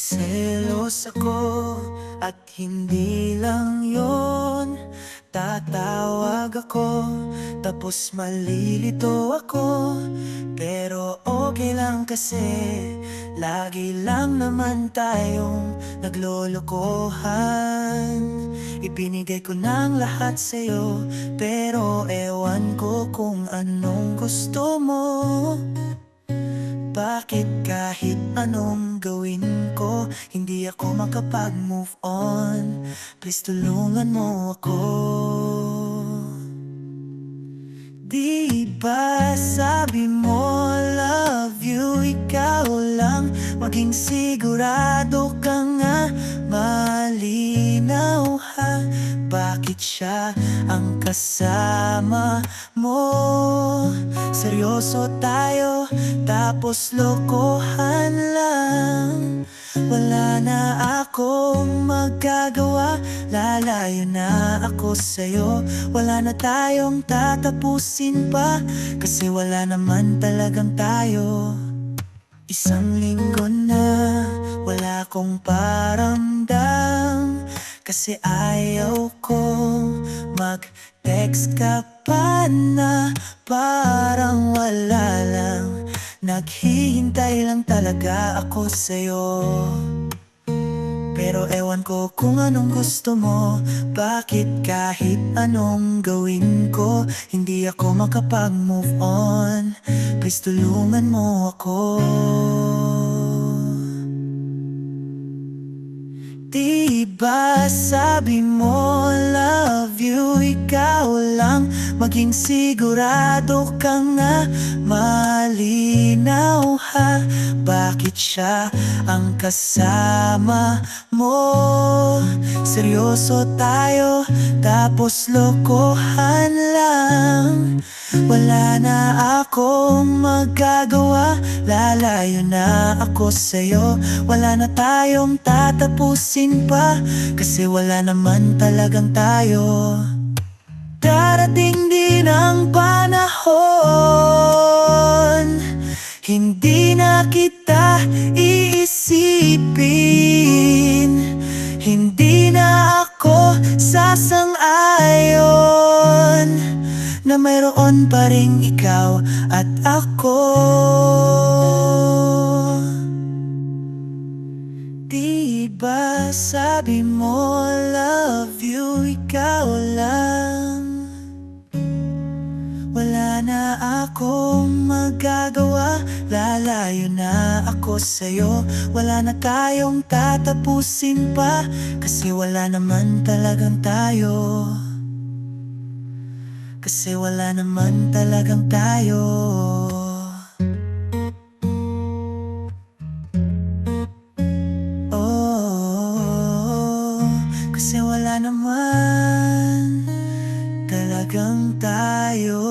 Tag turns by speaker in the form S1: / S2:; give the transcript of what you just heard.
S1: Selos ako at hindi lang yon. Tatawag ako, tapos malilito ako. Pero okay lang kasi lagi lang naman tayong naglolokohan. Ibinigay ko ng lahat sa'yo, pero ewan ko kung anong gusto mo. Bakit kahit anong gawin ko, hindi ako makapag-move on? Please tulungan mo ako. Di ba sabi mo love you, ikaw lang maging sigurado ka nga. Malinaw ha, bakit siya ang kasama mo? Seryoso tayo, tapos lokohan lang. Wala na akong magagawa, lalayo na ako sa'yo. Wala na tayong tatapusin pa, kasi wala naman talagang tayo. Isang linggo na wala akong paramdam, kasi ayaw kong mag-text ka pa na parang wala lang. Naghihintay lang talaga ako sa'yo. Pero ewan ko kung anong gusto mo. Bakit kahit anong gawin ko, hindi ako makapag-move on? Please tulungan mo ako. Di ba sabi mo love you, ikaw lang maging sigurado ka nga. Malinaw ha, bakit siya ang kasama mo? Seryoso tayo, tapos lokohan lang. Wala na akong magagawa, lalayo na ako sa'yo. Wala na tayong tatapusin pa, kasi wala naman talagang tayo. Darating din ang panahon, hindi na kita iisipin. Hindi na ako sasang-ayon na mayroon pa ring ikaw at ako. Di ba sabi mo love you, ikaw lang? Wala na akong magagawa, lalayo na ako sa'yo. Wala na tayong tatapusin pa, kasi wala naman talagang tayo. Kasi wala naman talagang tayo. Oh, kasi wala naman talagang tayo.